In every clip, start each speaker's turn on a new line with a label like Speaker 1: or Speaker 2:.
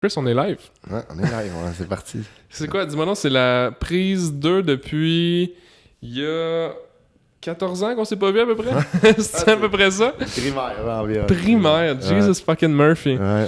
Speaker 1: Chris, on est live.
Speaker 2: Ouais, on est live, ouais, c'est parti.
Speaker 1: C'est quoi? Dis-moi non, c'est la prise 2 depuis il y a 14 ans qu'on s'est pas vu à peu près? C'est à peu près ça?
Speaker 2: Primaire, ouais, environ.
Speaker 1: Primaire, Jesus fucking Murphy.
Speaker 2: Ouais.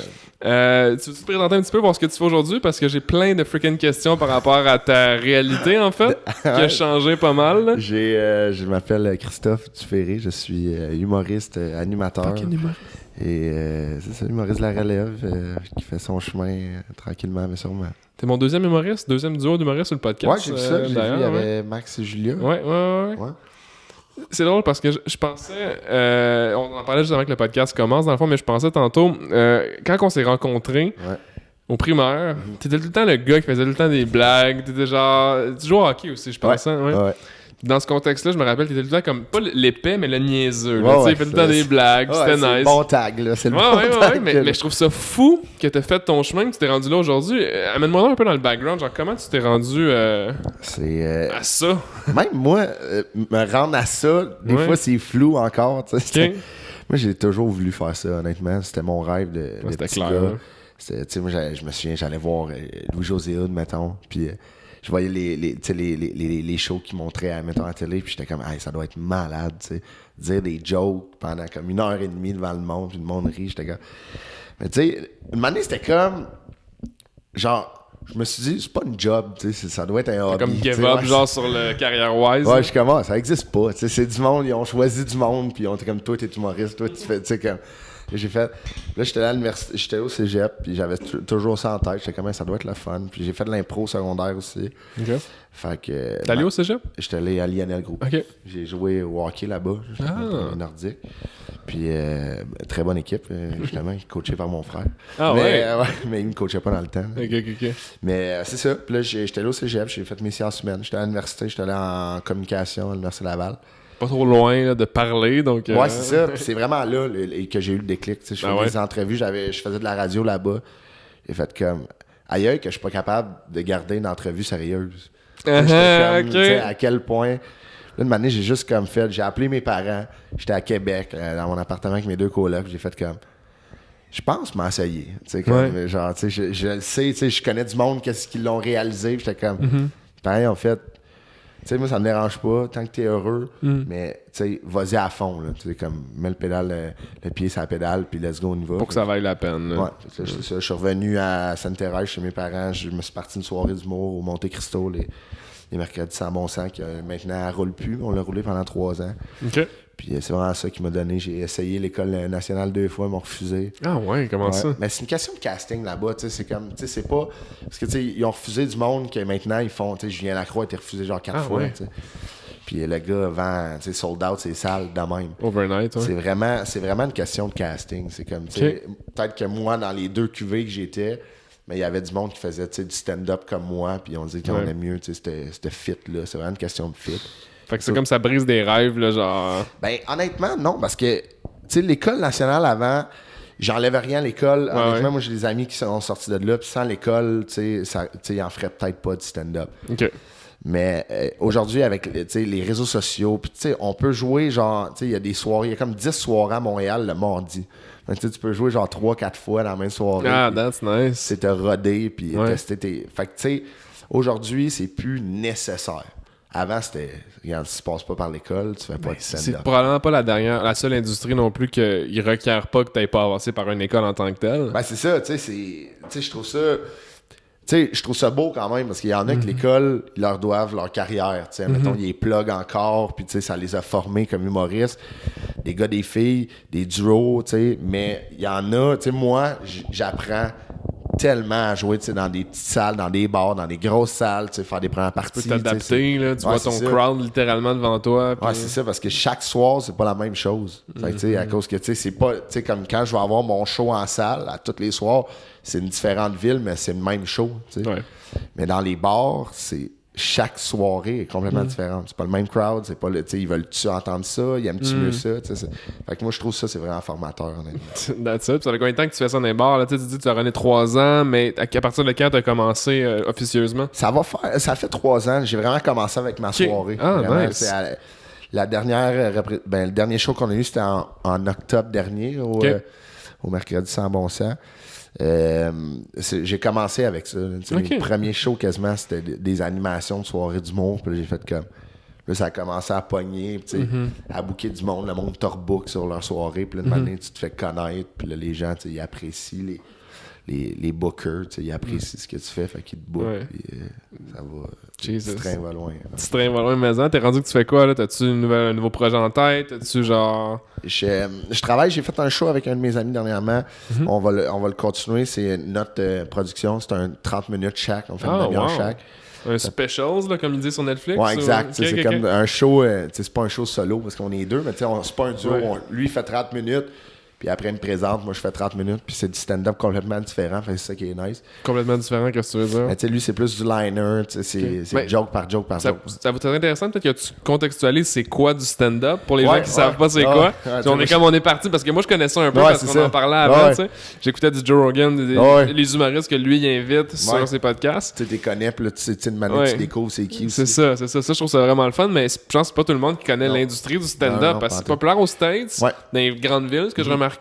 Speaker 1: Tu veux te présenter un petit peu voir ce que tu fais aujourd'hui? Parce que j'ai plein de freaking questions par rapport à ta réalité, en fait, qui a changé pas mal. Là.
Speaker 2: Je m'appelle Christophe Duféré, je suis humoriste, animateur.
Speaker 1: Fucking humoriste.
Speaker 2: Et c'est ça, humoriste de la relève qui fait son chemin tranquillement, mais sûrement.
Speaker 1: T'es mon deuxième humoriste, deuxième duo d'humoriste sur le podcast.
Speaker 2: Ouais, j'ai vu ça, j'ai vu, il y
Speaker 1: d'ailleurs,
Speaker 2: avait Max et Julia.
Speaker 1: Ouais. C'est drôle parce que je pensais, on en parlait juste avant que le podcast commence dans le fond, mais je pensais tantôt, quand on s'est rencontrés au primaire, t'étais tout le temps le gars qui faisait tout le temps des blagues, t'étais genre, tu jouais au hockey aussi, je pense. Ouais. Dans ce contexte-là, je me rappelle, t'étais tout le temps comme, pas l'épais, mais le niaiseux. Là, il fait tout le temps des blagues, c'était nice.
Speaker 2: C'est le bon tag, là. C'est le bon tag.
Speaker 1: Mais je trouve ça fou que t'as fait ton chemin, que tu t'es rendu là aujourd'hui. Amène-moi un peu dans le background, genre comment tu t'es rendu à ça?
Speaker 2: Même moi, me rendre à ça, des fois c'est flou encore. Okay. Moi, j'ai toujours voulu faire ça, honnêtement. C'était mon rêve de
Speaker 1: c'était
Speaker 2: petit
Speaker 1: clair.
Speaker 2: Moi, je me souviens, j'allais voir Louis-José Hood, mettons, puis je voyais les shows qu'ils montraient mettons, à la télé, puis j'étais comme, hey, ça doit être malade, tu sais. Dire des jokes pendant comme 1h30 devant le monde, puis le monde rit, j'étais comme... Mais tu sais, une année, c'était comme... Genre, je me suis dit, c'est pas une job, tu sais, ça doit être un hobby.
Speaker 1: Comme give up, genre sur le carrière-wise.
Speaker 2: Ouais, je commence, ça existe pas, tu sais, c'est du monde, ils ont choisi du monde, puis on était comme, toi, t'es humoriste, toi, tu fais, tu sais, comme... J'ai fait... Là, j'étais à l'université, j'étais au cégep, puis j'avais toujours ça en tête. J'étais comme, ça doit être le fun. Puis j'ai fait de l'impro secondaire aussi.
Speaker 1: OK.
Speaker 2: Fait que...
Speaker 1: T'es allé au cégep?
Speaker 2: J'étais allé à Lionel Group.
Speaker 1: OK.
Speaker 2: J'ai joué au hockey là-bas, nordique. Puis, très bonne équipe, justement, coachée par mon frère.
Speaker 1: Ah
Speaker 2: mais il me coachait pas dans le temps.
Speaker 1: OK.
Speaker 2: Mais c'est ça. Puis là, j'étais allé au cégep, j'ai fait mes sciences humaines. J'étais à l'université, j'étais allé en communication à l'Université Laval.
Speaker 1: Pas trop loin là, de parler, donc...
Speaker 2: Ouais, c'est ça. Puis c'est vraiment là que j'ai eu le déclic. Je faisais des entrevues, je faisais de la radio là-bas. J'ai fait comme... Aïe, que je suis pas capable de garder une entrevue sérieuse. J'étais comme, à quel point... Là, une année, j'ai juste comme fait... J'ai appelé mes parents. J'étais à Québec, dans mon appartement avec mes 2 colocs. J'ai fait comme... Je pense m'essayer. Genre, je le sais, je connais du monde qu'est-ce qu'ils l'ont réalisé. J'étais comme... Pareil, en fait... Tu sais, moi, ça me dérange pas, tant que t'es heureux, mais, tu sais, vas-y à fond, là. Tu sais, comme, mets le pied sur la pédale, puis let's go, on y va.
Speaker 1: Pour que ça vaille la peine, là.
Speaker 2: Ouais, je suis revenu à Sainte-Thérèse chez mes parents, je me suis parti une soirée d'humour au Monte Cristo, les mercredis sans bon sens, qui maintenant, elle roule plus, on l'a roulé pendant 3 ans.
Speaker 1: OK.
Speaker 2: Puis c'est vraiment ça qui m'a donné. J'ai essayé l'École nationale 2 fois, ils m'ont refusé.
Speaker 1: Ah ouais, comment ça?
Speaker 2: Mais c'est une question de casting là-bas, tu sais, c'est comme, tu sais, c'est pas... Parce que, tu sais, ils ont refusé du monde que maintenant, ils font, tu sais, Julien Lacroix a été refusé genre 4 fois, tu sais. Puis le gars vend, tu sais, sold out ses salles de même.
Speaker 1: Overnight, ouais.
Speaker 2: C'est vraiment une question de casting. C'est comme, tu sais, peut-être que moi, dans les 2 cuvées que j'étais, mais il y avait du monde qui faisait, tu sais, du stand-up comme moi, puis on disait qu'on aimait mieux, tu sais, c'était fit-là. C'est vraiment une question de fit.
Speaker 1: Fait que c'est comme ça brise des rêves, là, genre...
Speaker 2: Ben, honnêtement, non, parce que, tu sais, l'École nationale avant, j'enlève rien à l'école. Honnêtement, moi, j'ai des amis qui sont sortis de là, puis sans l'école, tu sais, ils en feraient peut-être pas du stand-up.
Speaker 1: OK.
Speaker 2: Mais aujourd'hui, avec les réseaux sociaux, puis tu sais, on peut jouer, genre, tu sais, il y a des soirées, il y a comme 10 soirées à Montréal le mardi. Donc, tu peux jouer genre 3-4 fois dans la même soirée.
Speaker 1: Ah, that's nice.
Speaker 2: C'est te roder, puis tester tes... Fait que, tu sais, aujourd'hui, c'est plus nécessaire. Avant, c'était, regarde, si tu passes pas par l'école, tu fais pas de stand-up.
Speaker 1: C'est probablement pas la seule industrie non plus qu'il requiert pas que tu aies pas avancé par une école en tant que telle.
Speaker 2: Ben, c'est ça, tu sais, je trouve ça... Tu sais, je trouve ça beau quand même, parce qu'il y en a que l'école, ils leur doivent leur carrière, tu sais. Mettons, ils les plug encore, puis tu sais, ça les a formés comme humoristes. Des gars, des filles, des duos, tu sais. Mais il y en a, tu sais, moi, j'apprends tellement à jouer, tu sais, dans des petites salles, dans des bars, dans des grosses salles, tu sais, faire des premières parties.
Speaker 1: Tu peux t'adapter, là, tu vois ton crowd littéralement devant toi.
Speaker 2: Puis... Ouais, c'est ça, parce que chaque soir, c'est pas la même chose. Fait que, tu sais, à cause que, tu sais, c'est pas, tu sais, comme quand je vais avoir mon show en salle, à tous les soirs, c'est une différente ville, mais c'est le même show, tu sais. Ouais. Mais dans les bars, c'est... Chaque soirée est complètement différente. C'est pas le même crowd, c'est pas le, tu sais, ils veulent-tu entendre ça, ils aiment-tu mieux ça, tu sais. Fait que moi, je trouve ça, c'est vraiment formateur, honnêtement.
Speaker 1: That's it. Ça fait combien de temps que tu fais ça dans les bars, là? Tu dis que tu as runné 3 ans, mais à partir de quand tu as commencé officieusement?
Speaker 2: Ça fait 3 ans. J'ai vraiment commencé avec ma soirée.
Speaker 1: Ah,
Speaker 2: vraiment,
Speaker 1: nice.
Speaker 2: La dernière, le dernier show qu'on a eu, c'était en octobre dernier, au mercredi sans bon sens. J'ai commencé avec ça. Mes premiers shows quasiment, c'était des animations de soirée d'humour. Puis j'ai fait comme... Là, ça a commencé à pogner, à booker du monde. Le monde te rebook sur leur soirée. Puis là, de manière, tu te fais connaître. Puis là, les gens, ils apprécient les bookers. Ils apprécient ce que tu fais. Fait qu'ils te bookent. Puis ça va...
Speaker 1: Jesus.
Speaker 2: Tu traînes va loin.
Speaker 1: Tu traînes va loin, mais t'es rendu que tu fais quoi, là? T'as-tu un nouveau projet en tête? T'as-tu genre...
Speaker 2: Je travaille. J'ai fait un show avec un de mes amis dernièrement. On va le continuer. C'est notre production. C'est un 30 minutes chaque. On fait une demi-heure chaque.
Speaker 1: Un specials, là, comme il dit sur Netflix?
Speaker 2: Ouais, exact. C'est comme un show, c'est pas un show solo parce qu'on est deux, mais c'est pas un duo. Lui, il fait 30 minutes, puis après, il me présente, moi, je fais 30 minutes, puis c'est du stand-up complètement différent, c'est ça qui est nice.
Speaker 1: Complètement différent, qu'est-ce que tu veux dire?
Speaker 2: Mais lui, c'est plus du liner, c'est joke par joke par joke.
Speaker 1: Ça vous être intéressant, peut-être que tu contextualises c'est quoi du stand-up pour les gens qui savent pas c'est quoi. On est parti, parce que moi, je connais ça un peu parce qu'on en parlait avant, tu sais. J'écoutais du Joe Rogan, les humoristes que lui, il invite sur ses podcasts.
Speaker 2: Tu les connais, puis là, tu sais, de manière tu découvres c'est qui aussi.
Speaker 1: C'est ça. Ça, je trouve ça vraiment le fun, mais je pense que c'est pas tout le monde qui connaît l'industrie du stand-up, parce que c'est populaire aux States, dans les grandes villes, ce que je remarquais.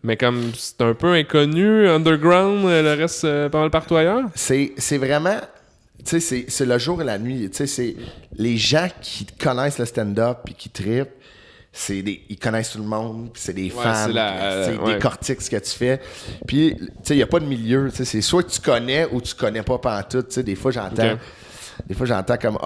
Speaker 1: Mais comme c'est un peu inconnu, underground, le reste pas mal partout ailleurs.
Speaker 2: C'est vraiment... Tu sais, c'est le jour et la nuit. Tu sais, c'est les gens qui connaissent le stand-up et qui trippent, ils connaissent tout le monde, puis c'est des fans, ils décortiquent ce que tu fais. Puis, tu sais, il n'y a pas de milieu. Tu sais, c'est soit que tu connais ou tu connais pas pantoute. Tu sais, des fois, j'entends comme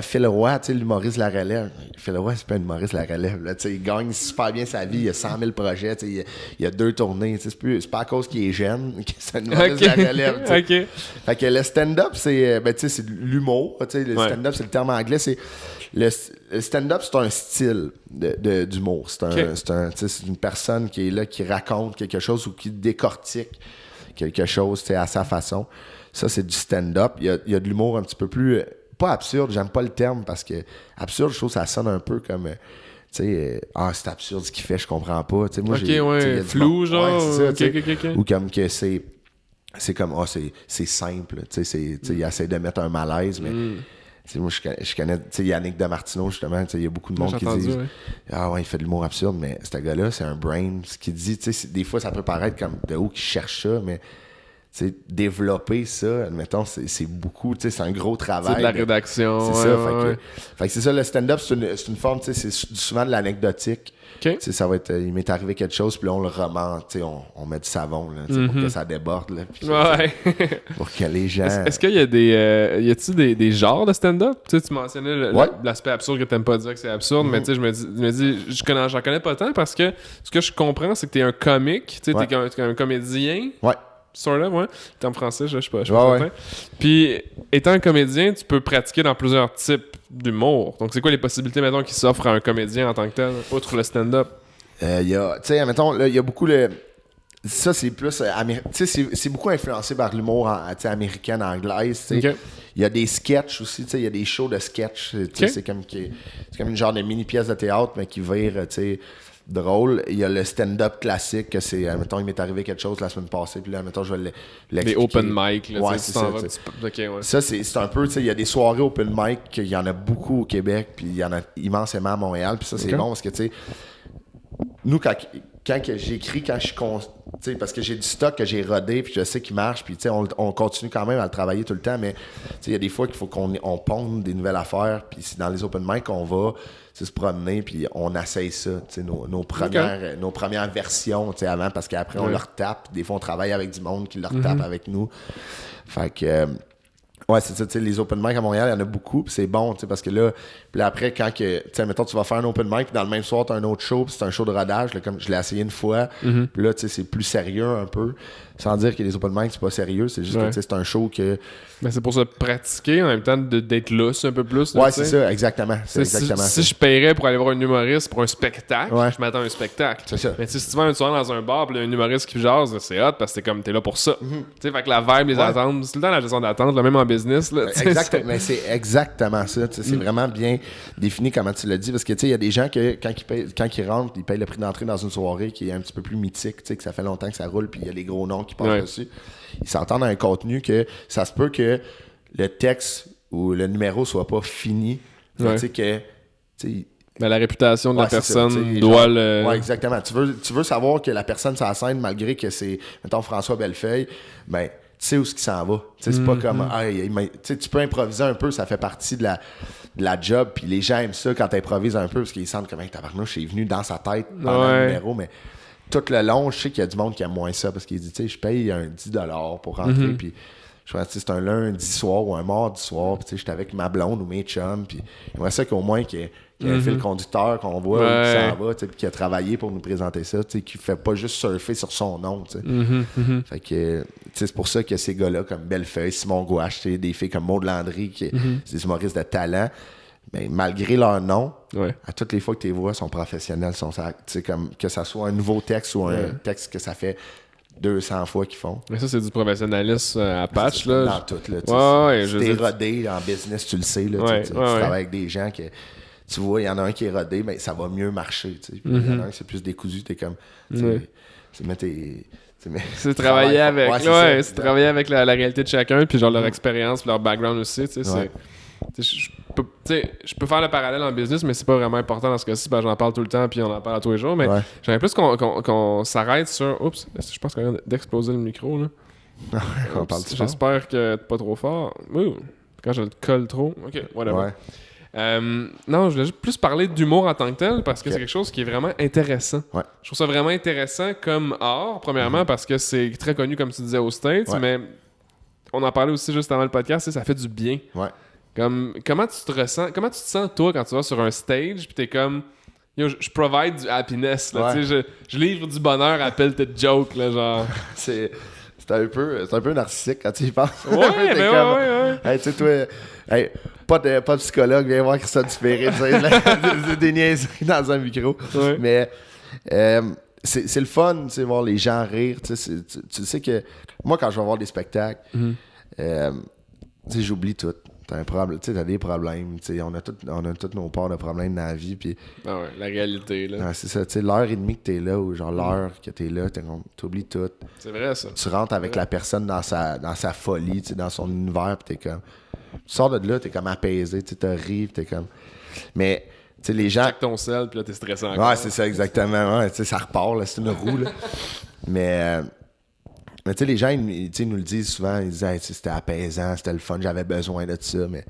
Speaker 2: Phil Roy, tu sais, l'humoriste de la relève. Phil Roy, c'est pas un humoriste de la relève. Là, tu sais, il gagne super bien sa vie, il a 100 000 projets, tu sais, il y a 2 tournées. Tu sais, c'est pas à cause qu'il est jeune que c'est un humoriste de la relève. Tu sais. Fait que le stand-up, c'est c'est de l'humour. Tu sais, le stand-up, c'est le terme anglais. Le stand-up, c'est un style d'humour. C'est une personne qui est là, qui raconte quelque chose ou qui décortique quelque chose à sa façon. Ça, c'est du stand-up. Il y a de l'humour un petit peu plus... pas absurde, j'aime pas le terme parce que absurde, je trouve que ça sonne un peu comme... c'est absurde ce qu'il fait, je comprends pas. T'sais, moi,
Speaker 1: flou, genre.
Speaker 2: C'est ça, ou comme que c'est comme, c'est simple. Il essaie de mettre un malaise, mais... Moi, je connais Yannick Damartino, justement. Il y a beaucoup de monde qui dit il fait de l'humour absurde, mais ce gars-là, c'est un brain. Ce qu'il dit, des fois, ça peut paraître comme de haut qu'il cherche ça, mais développer ça, admettons, c'est beaucoup, c'est un gros travail.
Speaker 1: C'est de la rédaction.
Speaker 2: C'est ça. Fait que c'est ça, le stand-up, c'est une forme, c'est souvent de l'anecdotique. Ça va être, il m'est arrivé quelque chose, puis là, on le remonte, on met du savon là, pour que ça déborde. Là, puis, pour que les gens...
Speaker 1: Est-ce qu'il y a y a-tu des genres de stand-up? Tu mentionnais l'aspect absurde que t'aimes pas dire que c'est absurde, mais je me dis j'en connais pas tant parce que ce que je comprends, c'est que t'es un comique, t'es un comédien.
Speaker 2: Ouais.
Speaker 1: Sort of, t'es en français, je sais pas certain. Puis, étant un comédien, tu peux pratiquer dans plusieurs types d'humour. Donc, c'est quoi les possibilités, mettons, qui s'offrent à un comédien en tant que tel, outre le stand-up?
Speaker 2: Tu sais, mettons, il y a beaucoup ça, c'est plus... c'est beaucoup influencé par l'humour américaine, anglaise, tu sais. Il y a des sketchs aussi, tu sais, il y a des shows de sketch. C'est comme une genre de mini-pièce de théâtre, mais qui vire, tu sais... drôle. Il y a le stand-up classique que c'est, mettons, il m'est arrivé quelque chose la semaine passée, puis là, mettons, je vais l'expliquer.
Speaker 1: Les open mic, là,
Speaker 2: c'est ça. Ça, c'est un peu, tu sais, il y a des soirées open mic, il y en a beaucoup au Québec, puis il y en a immensément à Montréal, puis ça, c'est bon parce que, tu sais, nous, quand j'écris, quand je suis parce que j'ai du stock que j'ai rodé, puis je sais qu'il marche, puis, tu sais, on continue quand même à le travailler tout le temps, mais, tu sais, il y a des fois qu'il faut qu'on ponde des nouvelles affaires, puis dans les open mic, on va se promener, puis on essaye ça, nos premières versions avant, parce qu'après on leur tape. Des fois on travaille avec du monde qui leur tape avec nous. Fait que c'est ça, les open mic à Montréal, il y en a beaucoup, puis c'est bon, parce que là, puis après, quand mettons, tu vas faire un open mic, puis dans le même soir, tu as un autre show, puis c'est un show de rodage, là, comme je l'ai essayé une fois, puis là, c'est plus sérieux un peu, sans dire que les open mic, c'est pas sérieux, c'est juste que c'est un show que...
Speaker 1: Mais c'est pour se pratiquer, en même temps, d'être lousse un peu plus.
Speaker 2: Ouais, c'est ça, exactement.
Speaker 1: Si je paierais pour aller voir un humoriste pour un spectacle, je m'attends à un spectacle.
Speaker 2: C'est ça.
Speaker 1: Mais si tu vas un soir dans un bar, puis un humoriste qui jase, c'est hot, parce que t'es là pour ça. Tu sais, fait que la vibe, les attentes, c'est tout le temps la gestion d'attente, même en business. Là,
Speaker 2: exactement, mais c'est exactement ça. C'est vraiment bien défini comment tu l'as dit, parce que il y a des gens que quand ils rentrent, ils payent le prix d'entrée dans une soirée qui est un petit peu plus mythique, que ça fait longtemps que ça roule, puis il y a les gros noms qui passent dessus. Ils s'entendent dans un contenu que ça se peut que le texte ou le numéro soit pas fini.
Speaker 1: Mais la réputation de la personne doit le...
Speaker 2: Ouais, exactement. Tu veux savoir que la personne sur la scène, malgré que c'est, mettons, François Bellefeuille, ben, tu sais où ce qui s'en va. C'est pas comme... tu peux improviser un peu, ça fait partie de la job, puis les gens aiment ça quand tu improvises un peu, parce qu'ils sentent comme, tabarnouche, c'est venu dans sa tête pendant le numéro, mais tout le long, je sais qu'il y a du monde qui aime moins ça, parce qu'il dit, tu sais, je paye un 10$ pour rentrer, puis... Je pense que c'est un lundi soir ou un mardi soir, puis j'étais avec ma blonde ou mes chums, puis j'aimerais ça qu'au moins qu'il y ait un fil conducteur qu'on voit où il s'en va, puis qui a travaillé pour nous présenter ça, qui fait pas juste surfer sur son nom. Fait que c'est pour ça que ces gars-là, comme Bellefeuille, Simon Gouache, des filles comme Maud Landry, qui c'est des humoristes de talent, mais malgré leur nom, à toutes les fois que tu les vois, sont professionnels, comme que ça soit un nouveau texte ou un texte que ça fait 200 fois qu'ils font.
Speaker 1: Mais ça, c'est du professionnalisme à patch, là.
Speaker 2: Dans tout, là. Si t'es rodé en business, tu le sais, là. Tu travailles avec des gens que... Tu vois, il y en a un qui est rodé, mais ça va mieux marcher, tu sais. Il y en a un qui c'est plus décousu, t'es comme...
Speaker 1: C'est travailler avec... c'est travailler avec la réalité de chacun, puis genre leur expérience, puis leur background aussi, tu sais. Je peux faire le parallèle en business, mais c'est pas vraiment important dans ce cas-ci, parce que j'en parle tout le temps, puis on en parle à tous les jours, mais j'aimerais plus qu'on s'arrête sur... Oups, je pense qu'on vient d'exploser le micro, là.
Speaker 2: On parle
Speaker 1: J'espère que t'es pas trop fort. Quand je le colle trop... OK, whatever. Non, je voulais juste plus parler d'humour en tant que tel, parce que c'est quelque chose qui est vraiment intéressant. Je trouve ça vraiment intéressant comme art, premièrement, parce que c'est très connu, comme tu disais, aux States, mais on en parlait aussi juste avant le podcast, ça fait du bien. Comment tu te sens toi quand tu vas sur un stage pis t'es comme yo, je provide du happiness là, je livre du bonheur à pelle de joke là, genre
Speaker 2: c'est un peu narcissique quand tu y penses.
Speaker 1: Ouais.
Speaker 2: Tu sais toi, pas de psychologue, viens voir Christophe Dupéré, c'est des niaiseries dans un micro. Mais c'est le fun, tu sais, voir les gens rire, tu sais que moi quand je vais voir des spectacles, tu sais, j'oublie tout. T'as des problèmes, on a toutes nos parts de problèmes dans la vie, puis
Speaker 1: la réalité là.
Speaker 2: C'est ça, tu sais, l'heure et demie que t'es là, ou genre l'heure que t'es là, t'oublies tout.
Speaker 1: C'est vrai ça.
Speaker 2: Tu rentres avec la personne dans sa folie, dans son univers, puis t'es comme, tu sors de là, t'es comme apaisé, tu t'as ri, t'es comme, mais tu sais, les gens.
Speaker 1: Tu check ton sel, puis là t'es stressant encore.
Speaker 2: Ouais, c'est ça exactement, tu sais, ça repart là, c'est une roue là. Mais tu sais, les gens, ils nous le disent souvent, ils disent hey, c'était apaisant, c'était le fun, j'avais besoin de ça, mais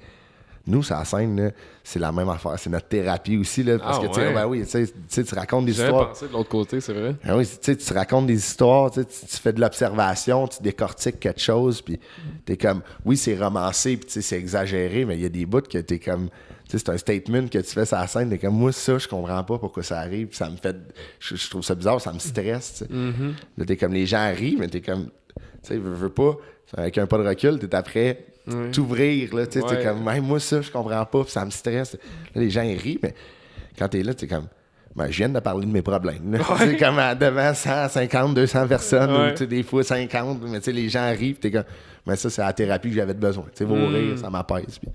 Speaker 2: nous, sur la scène, là, c'est la même affaire, c'est notre thérapie aussi, là, parce que tu racontes des histoires.
Speaker 1: J'avais pensé de l'autre côté, c'est vrai.
Speaker 2: Ah oui, tu racontes des histoires, tu fais de l'observation, tu décortiques quelque chose, puis t'es comme, oui, c'est romancé, puis c'est exagéré, mais il y a des bouts que t'es comme... c'est un statement que tu fais sur la scène, t'es comme, moi, ça, je comprends pas pourquoi ça arrive, puis ça me fait... Je trouve ça bizarre, ça me stresse, Là, t'es comme, les gens rient, mais t'es comme, tu sais, veux pas, avec un pas de recul, t'es après t'ouvrir, là, t'es comme, même moi, ça, je comprends pas, puis ça me stresse. Là, les gens, ils rient, mais quand t'es là, t'es comme, je viens de parler de mes problèmes, C'est comme devant 150, 200 personnes, ou des fois 50, mais les gens rient, t'es comme, mais ça, c'est la thérapie que j'avais besoin, vos rires, ça m'apaise, puis...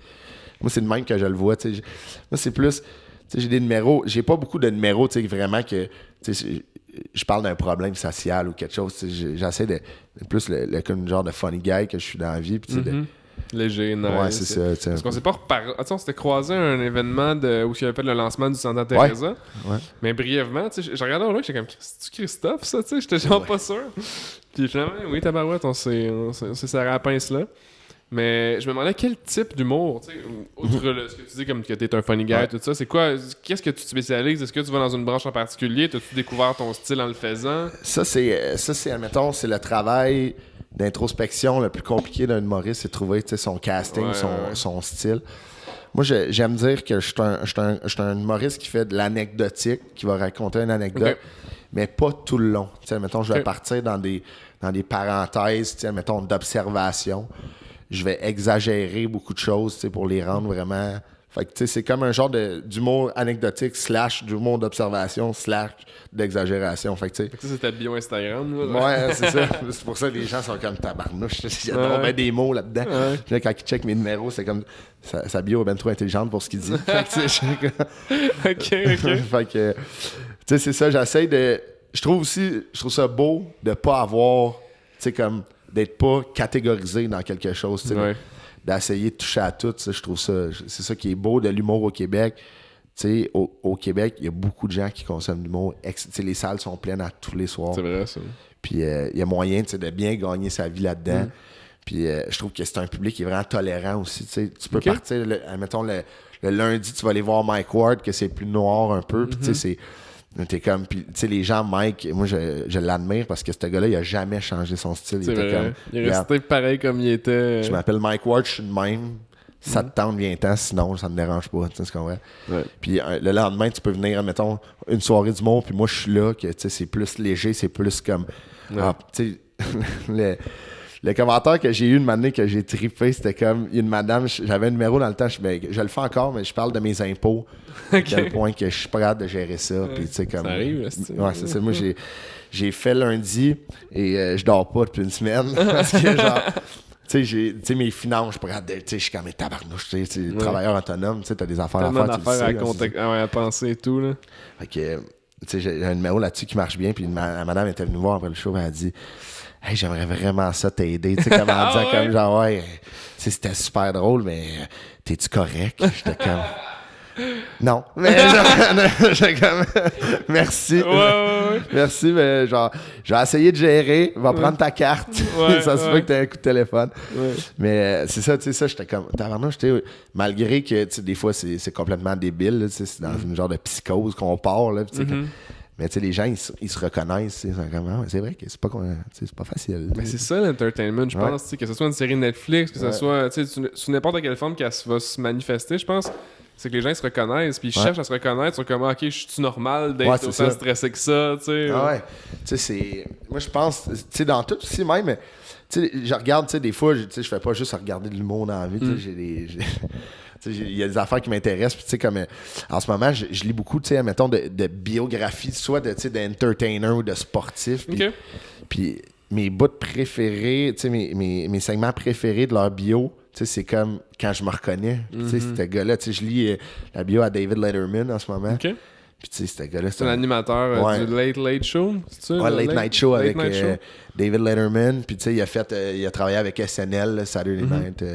Speaker 2: Moi, c'est de même que je le vois. Moi, c'est plus... J'ai des numéros... J'ai pas beaucoup de numéros, vraiment, que... Je parle d'un problème social ou quelque chose. J'essaie de plus le genre de funny guy que je suis dans la vie.
Speaker 1: Léger, nice.
Speaker 2: Ouais, c'est ça.
Speaker 1: Parce qu'on s'est pas reparlé... on s'était croisé à un événement où il y avait fait le lancement du Santa Teresa. Mais brièvement, je regardais là, j'étais comme, c'est-tu Christophe, ça? J'étais genre pas sûr. Puis finalement, oui, tabarouette, on s'est serré à la pince là. Mais je me demandais quel type d'humour, outre ce que tu dis comme que t'es un funny guy, tout ça, c'est quoi, qu'est-ce que tu te spécialises? Est-ce que tu vas dans une branche en particulier? T'as-tu découvert ton style en le faisant? Ça,
Speaker 2: c'est admettons, c'est le travail d'introspection le plus compliqué d'un humoriste, c'est de trouver son casting, son style. Moi, j'aime dire que je suis un humoriste qui fait de l'anecdotique, qui va raconter une anecdote, mais pas tout le long. Admettons, je vais partir dans des parenthèses, admettons, d'observation. Je vais exagérer beaucoup de choses pour les rendre vraiment... Fait que c'est comme un genre d'humour anecdotique / d'humour d'observation / d'exagération. Fait que ça,
Speaker 1: c'est ta bio Instagram. Là.
Speaker 2: Ouais, c'est ça. C'est pour ça que les gens sont comme tabarnouche. Il y a bien des mots là-dedans. Puis là, quand ils checkent mes numéros, c'est comme... Sa bio est bien trop intelligente pour ce qu'il dit. Fait que,
Speaker 1: OK.
Speaker 2: Fait que... c'est ça, j'essaie de... Je trouve ça beau de pas avoir... comme... d'être pas catégorisé dans quelque chose, d'essayer de toucher à tout, je trouve ça, c'est ça qui est beau de l'humour au Québec, sais, au Québec, il y a beaucoup de gens qui consomment de l'humour. Les salles sont pleines à tous les soirs.
Speaker 1: C'est vrai, ça.
Speaker 2: Puis il y a moyen de bien gagner sa vie là-dedans. Puis je trouve que c'est un public qui est vraiment tolérant aussi. Tu peux partir, mettons, le lundi, tu vas aller voir Mike Ward, que c'est plus noir un peu. Puis tu sais, t'es comme. Puis tu sais, les gens, Mike, moi, je l'admire parce que ce gars-là, il a jamais changé son style.
Speaker 1: Il était comme. Il est resté pareil comme il était.
Speaker 2: Je m'appelle Mike Ward, je suis de même. Ça te tente, viens-t'en, sinon ça me dérange pas, tu sais ce qu'on voit. Puis le lendemain, tu peux venir, mettons, une soirée d'humour, puis moi je suis là, que tu sais, c'est plus léger, c'est plus comme. Tu sais, le commentaire que j'ai eu une année que j'ai trippé, c'était comme une madame, j'avais un numéro dans le temps, je le fais encore, mais je parle de mes impôts, à quel point que je suis pas capable de gérer ça. Puis, tu sais, comme,
Speaker 1: ça arrive,
Speaker 2: c'est ça. Moi, j'ai fait lundi et je dors pas depuis une semaine parce que genre. Tu sais, mes finances, je pourrais tu sais, je suis comme tabarnouche, tu sais, travailleur autonome, tu sais, t'as des affaires à faire.
Speaker 1: À penser et tout, là.
Speaker 2: Fait que, tu sais, j'ai un numéro là-dessus qui marche bien, puis la madame était venue voir après le show, elle a dit « Hey, j'aimerais vraiment ça t'aider. » Tu sais, comme en disant comme genre, ouais, tu sais, c'était super drôle, mais t'es-tu correct? J'étais comme... Non, mais j'ai comme merci. Merci, mais genre, je vais essayer de gérer, va prendre ta carte. Ça se fait que t'as un coup de téléphone. Mais c'est ça, tu sais, ça, j'étais comme, malgré que, tu sais, des fois, c'est complètement débile, là, c'est dans une genre de psychose qu'on part, là, mais tu sais, les gens, ils se reconnaissent, c'est vrai que c'est pas facile.
Speaker 1: Mais c'est ça l'entertainment, je pense, que ce soit une série Netflix, que ce soit, tu sais, sous n'importe quelle forme qu'elle va se manifester, je pense. C'est que les gens ils se reconnaissent, puis ils cherchent à se reconnaître sur comment, ok, je suis normal d'être autant stressé que ça, tu sais.
Speaker 2: Tu sais, c'est. Moi, je pense, tu sais, dans tout aussi, même, tu sais, je regarde, tu sais, des fois, je fais pas juste regarder de l'humour dans la vie, tu sais, il y a des affaires qui m'intéressent, puis tu sais, comme en ce moment, je lis beaucoup, tu sais, mettons, de biographies, soit d'entertainer ou de sportif, puis mes bouts préférés, tu sais, mes segments préférés de leur bio, tu sais, c'est comme quand je me reconnais. Tu sais, ce gars-là, tu sais, je lis la bio à David Letterman en ce moment. Puis tu sais, ce gars-là,
Speaker 1: c'est un animateur du Late Late Show, c'est ça?
Speaker 2: Ouais, Late Night Show avec David Letterman. Puis tu sais, il a travaillé avec SNL, Saturday Night,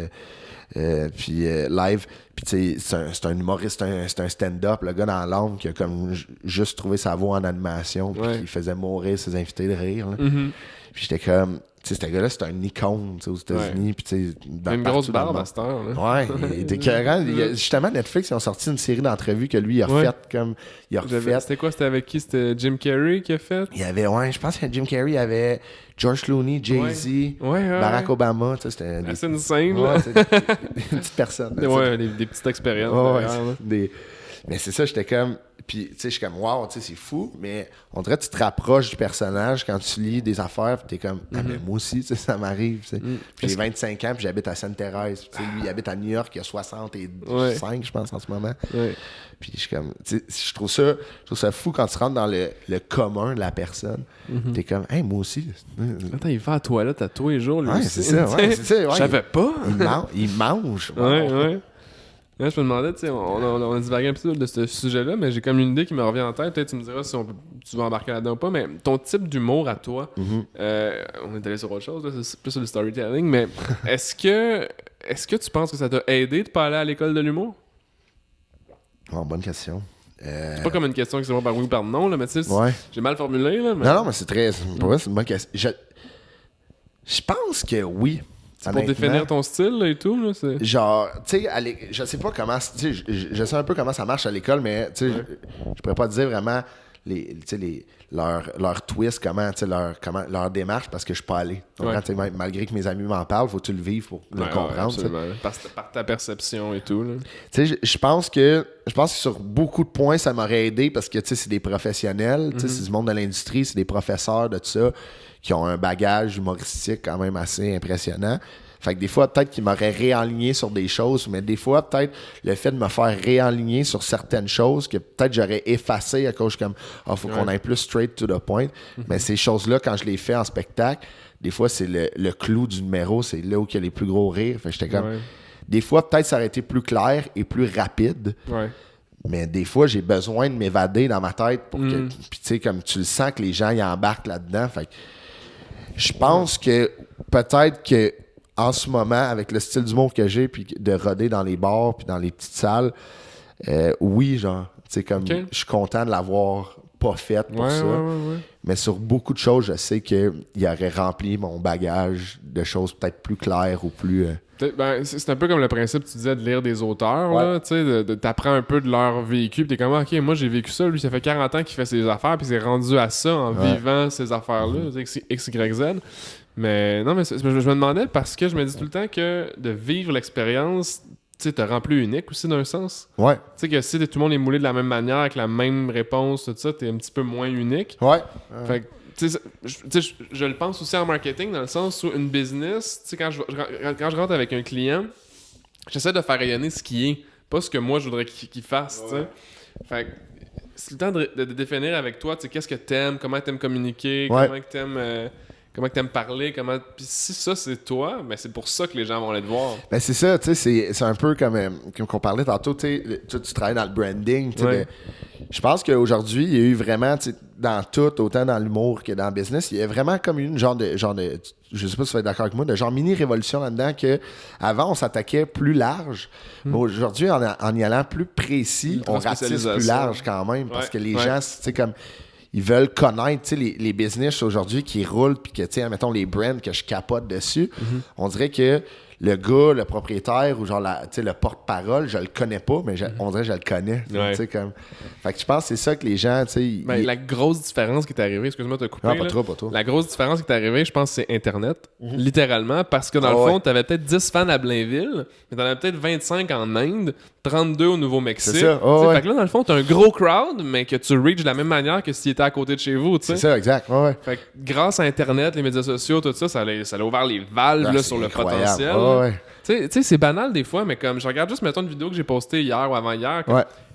Speaker 2: puis live. Puis tu sais, c'est un humoriste, c'est un stand-up, le gars dans l'ombre qui a comme juste trouvé sa voix en animation, puis qui faisait mourir ses invités de rire. Puis j'étais comme, tu sais, ce gars-là, c'est un icône aux États-Unis. Puis, tu sais,
Speaker 1: une grosse barbe à cette heure.
Speaker 2: Ouais, il était carrément. Justement, Netflix, ils ont sorti une série d'entrevues que lui, il a fait comme. Il a refait.
Speaker 1: C'était quoi? C'était avec qui? C'était Jim Carrey qui a fait?
Speaker 2: Il y avait, je pense que Jim Carrey, il y avait George Clooney, Jay-Z, Barack Obama. Tu sais, c'était.
Speaker 1: C'est une scène,
Speaker 2: là. Une petite personne.
Speaker 1: Là, des petites expériences.
Speaker 2: Mais c'est ça, j'étais comme. Puis, tu sais, je suis comme, wow, tu sais, c'est fou, mais on dirait que tu te rapproches du personnage quand tu lis des affaires, puis t'es comme, ah, ben moi aussi, tu sais, ça m'arrive, tu sais. Puis j'ai 25 ans, puis j'habite à Sainte-Thérèse. Tu sais, lui, il habite à New York, il a 65, je pense, en ce moment. Puis je suis comme, tu sais, je trouve ça fou quand tu rentres dans le commun de la personne. T'es comme, hey, moi aussi.
Speaker 1: Attends, il va à la toilette à tous les jours, lui.
Speaker 2: C'est ça.
Speaker 1: Je savais pas.
Speaker 2: Il mange.
Speaker 1: Là, je me demandais, tu sais, on a divagué un peu de ce sujet-là, mais j'ai comme une idée qui me revient en tête. Peut-être tu me diras si tu vas embarquer là-dedans ou pas, mais ton type d'humour à toi, on est allé sur autre chose, là, c'est plus sur le storytelling, mais est-ce que tu penses que ça t'a aidé de pas aller à l'école de l'humour?
Speaker 2: Bonne question.
Speaker 1: C'est pas comme une question qui se voit par oui ou par non, là, mais tu sais, j'ai mal formulé. Là, mais...
Speaker 2: Non, mais c'est une bonne question. Je pense que oui.
Speaker 1: C'est pour définir ton style là, et tout, là, c'est...
Speaker 2: Genre, tu sais, je sais pas comment... Tu sais, je sais un peu comment ça marche à l'école, mais tu sais, je pourrais pas te dire vraiment leur twist, comment leur démarche, parce que je suis pas allé. Donc, malgré que mes amis m'en parlent, faut que tu le vives pour le comprendre.
Speaker 1: Par ta perception et tout.
Speaker 2: Tu sais, je pense que sur beaucoup de points, ça m'aurait aidé parce que, tu sais, c'est des professionnels, tu sais, c'est du monde de l'industrie, c'est des professeurs de tout ça, qui ont un bagage humoristique quand même assez impressionnant. Fait que des fois, peut-être qu'ils m'auraient réaligné sur des choses, mais des fois, peut-être, le fait de me faire réaligner sur certaines choses que peut-être j'aurais effacé à cause comme, faut qu'on aille plus straight to the point. Mais ces choses-là, quand je les fais en spectacle, des fois, c'est le clou du numéro, c'est là où il y a les plus gros rires. Fait que j'étais comme... Des fois, peut-être, ça aurait été plus clair et plus rapide. Mais des fois, j'ai besoin de m'évader dans ma tête pour que... Puis tu sais, comme tu le sens que les gens, ils embarquent là-dedans. Fait que je pense que peut-être que en ce moment, avec le style d'humour que j'ai, puis de roder dans les bars puis dans les petites salles, oui, genre, tu sais, comme je suis content de l'avoir pas faite pour ça. Mais sur beaucoup de choses, je sais qu'il aurait rempli mon bagage de choses peut-être plus claires ou plus...
Speaker 1: c'est un peu comme le principe, tu disais, de lire des auteurs, là, tu sais, t'apprends un peu de leur vécu, puis t'es comme, OK, moi, j'ai vécu ça, lui, ça fait 40 ans qu'il fait ses affaires, puis il s'est rendu à ça en vivant ces affaires-là, X, Y, Z. Mais non, mais je me demandais, parce que je me dis tout le temps que de vivre l'expérience... Tu sais, te rend plus unique aussi d'un sens.
Speaker 2: Ouais.
Speaker 1: Tu sais que si tout le monde est moulé de la même manière, avec la même réponse, tout ça, t'es un petit peu moins unique.
Speaker 2: Ouais.
Speaker 1: Fait que, tu sais, je le pense aussi en marketing, dans le sens où une business, tu sais, quand je rentre avec un client, j'essaie de faire rayonner ce qui est, pas ce que moi je voudrais qu'il fasse, tu sais. Fait que c'est le temps de définir avec toi, tu sais, qu'est-ce que t'aimes, comment t'aimes communiquer, comment que t'aimes parler, puis si ça c'est toi, ben c'est pour ça que les gens vont aller te voir.
Speaker 2: Ben c'est ça, tu sais, c'est un peu comme qu'on parlait tantôt, tu sais, tu travailles dans le branding, tu sais, je pense qu'aujourd'hui, il y a eu vraiment, tu sais, dans tout, autant dans l'humour que dans le business, il y a vraiment comme une genre de je sais pas si tu vas être d'accord avec moi, de genre mini-révolution là-dedans que avant on s'attaquait plus large, mais aujourd'hui, en y allant plus précis, on ratisse plus large quand même, parce que les gens, tu sais, comme... Ils veulent connaître, tu sais, les business aujourd'hui qui roulent, puis que, tu sais, mettons, les brands que je capote dessus, on dirait que le gars, le propriétaire, ou genre, tu sais, le porte-parole, je le connais pas, mais on dirait que je le connais, tu sais, comme... Fait que je pense que c'est ça que les gens, tu sais...
Speaker 1: La grosse différence qui est arrivée, excuse-moi de te couper,
Speaker 2: non, pas trop.
Speaker 1: La grosse différence qui est arrivée, je pense, c'est Internet, littéralement, parce que dans le fond, t'avais peut-être 10 fans à Blainville, mais t'en avais peut-être 25 en Inde, 32 au Nouveau-Mexique.
Speaker 2: C'est ça,
Speaker 1: Fait que là, dans le fond, t'as un gros crowd, mais que tu reach de la même manière que s'il était à côté de chez vous, tu sais.
Speaker 2: C'est ça, exact,
Speaker 1: Fait que grâce à Internet, les médias sociaux, tout ça, ça a ouvert les valves là, sur le potentiel. Tu sais, c'est banal des fois, mais comme je regarde juste, mettons, une vidéo que j'ai postée hier ou avant-hier,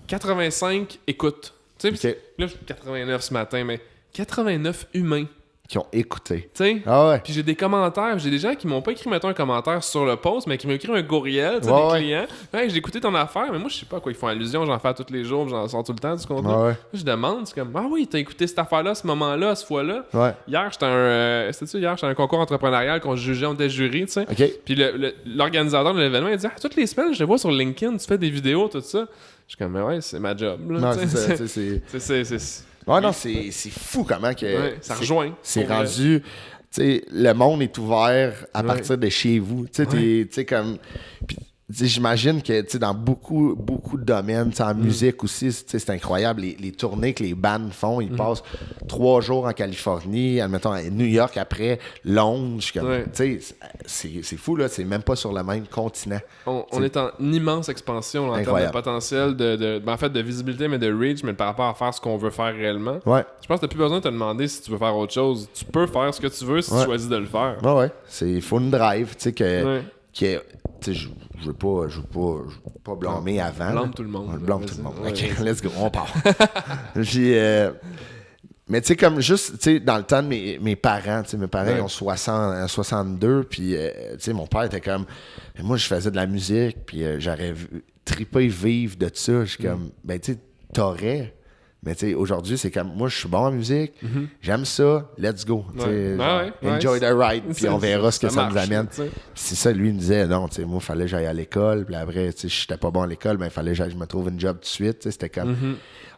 Speaker 1: 85 écoutes. Tu sais, là, 89 ce matin, mais 89 humains
Speaker 2: qui ont écouté.
Speaker 1: Tu sais? Puis j'ai des commentaires. J'ai des gens qui m'ont pas écrit, mettons, un commentaire sur le post, mais qui m'ont écrit un courriel, tu sais, des clients. Hey, j'ai écouté ton affaire, mais moi, je sais pas à quoi ils font allusion. J'en fais tous les jours, j'en sors tout le temps du contenu. Là, je demande, c'est comme, ah oui, t'as écouté cette affaire-là, ce moment-là, à ce fois-là. Hier, j'étais un concours entrepreneurial qu'on jugeait, on était jury, tu sais. Puis l'organisateur de l'événement, il dit, toutes les semaines, je te vois sur LinkedIn, tu fais des vidéos, tout ça. Je suis comme, mais ouais, c'est ma job. Là,
Speaker 2: non, c'est Ouais, non, c'est fou comment que...
Speaker 1: ça rejoint.
Speaker 2: C'est rendu... Tu sais, le monde est ouvert à partir de chez vous. Tu sais, comme... Puis, j'imagine que, tu sais, dans beaucoup de domaines, en musique aussi, c'est incroyable. Les tournées que les bands font, ils passent 3 jours en Californie, admettons, à New York, après Londres. Tu sais, c'est fou, là. C'est même pas sur le même continent.
Speaker 1: On est en immense expansion en termes de potentiel, en fait, de visibilité, mais de reach, mais par rapport à faire ce qu'on veut faire réellement. Je pense que t'as plus besoin de te demander si tu veux faire autre chose. Tu peux faire ce que tu veux si tu choisis de le faire.
Speaker 2: C'est full drive, tu sais, que je veux pas blâmer avant.
Speaker 1: Blâme tout le monde.
Speaker 2: On blâme tout le monde. OK, let's go, on part. Mais tu sais, comme juste, tu sais, dans le temps de mes parents, tu sais, mes parents ils ont 62, puis tu sais, mon père était comme, moi je faisais de la musique, puis j'aurais trippé vivre de ça. Je suis comme, ben tu sais, t'aurais. Mais tu sais, aujourd'hui, c'est comme, moi, je suis bon en musique, j'aime ça, let's go. Enjoy the ride, puis on verra ce que ça nous amène. C'est ça, lui, il me disait, non, tu sais, moi, il fallait que j'aille à l'école, puis après, tu sais, je n'étais pas bon à l'école, mais il fallait que je me trouve une job tout de suite. C'était comme.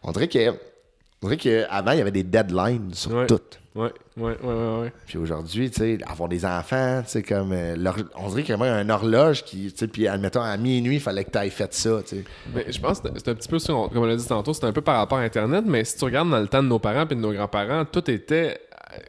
Speaker 2: On dirait qu'avant, il y avait des deadlines sur tout. Puis aujourd'hui, tu sais, avoir des enfants, tu sais, comme. On dirait qu'il y a un horloge qui. Tu sais, puis admettons, à minuit, il fallait que tu ailles fait ça, tu sais.
Speaker 1: Mais je pense que c'est un petit peu, comme on l'a dit tantôt, c'est un peu par rapport à Internet, mais si tu regardes dans le temps de nos parents et de nos grands-parents, tout était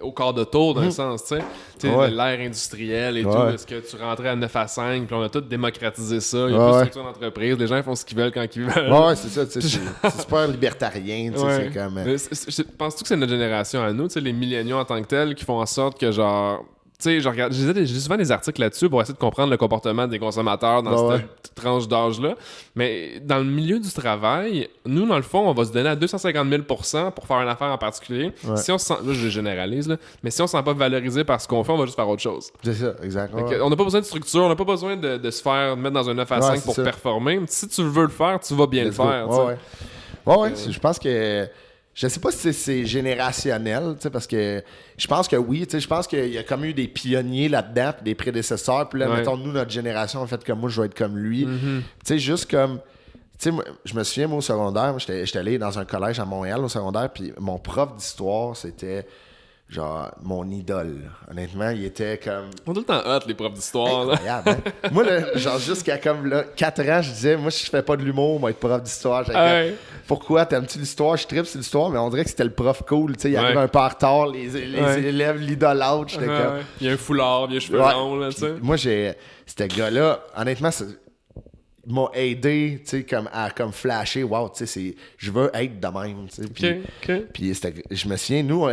Speaker 1: au quart de tour d'un sens, tu sais. L'ère industrielle et tout, est-ce que tu rentrais à 9 à 5, puis on a tout démocratisé ça, il y a plus de structure d'entreprise, les gens font ce qu'ils veulent quand ils veulent.
Speaker 2: C'est ça, tu sais, c'est super libertarien, tu sais, c'est comme...
Speaker 1: Penses-tu que c'est notre génération à nous, tu sais, les milléniaux en tant que tels, qui font en sorte que, genre... Tu sais, je regarde, j'ai souvent des articles là-dessus pour essayer de comprendre le comportement des consommateurs dans cette tranche d'âge-là. Mais dans le milieu du travail, nous, dans le fond, on va se donner à 250 000 pour faire une affaire en particulier. Si on se sent, là, je généralise, là, mais si on ne se sent pas valorisé par ce qu'on fait, on va juste faire autre chose.
Speaker 2: C'est ça, exact.
Speaker 1: On n'a pas besoin de structure, on n'a pas besoin de se faire mettre dans un 9 à 5 pour performer. Si tu veux le faire, tu vas bien le faire.
Speaker 2: Je pense que... Je sais pas si c'est générationnel, parce que je pense que oui, je pense qu'il y a comme eu des pionniers là-dedans, puis des prédécesseurs, puis là, mettons, nous, notre génération, en fait, comme moi, je vais être comme lui. Tu sais, juste comme, sais, moi, je me souviens, moi, au secondaire, j'étais allé dans un collège à Montréal au secondaire, puis mon prof d'histoire, c'était genre mon idole. Honnêtement, il était comme...
Speaker 1: On a tout le temps hot, les profs d'histoire.
Speaker 2: Incroyable, hein? Moi, là, genre, jusqu'à comme là, 4 ans, je disais, moi, si je fais pas de l'humour, moi, être prof d'histoire. Pourquoi? T'aimes-tu l'histoire? Je tripe sur l'histoire, mais on dirait que c'était le prof cool. Tu sais, il arrive un peu en retard, les élèves l'idolâtrent. J'étais comme...
Speaker 1: Il y a un foulard, il y a les cheveux longs, là, tu sais.
Speaker 2: Moi, ce gars-là, honnêtement, m'a aidé, tu sais, à flasher, wow, tu sais, je veux être de même, tu sais. Puis je me souviens, nous,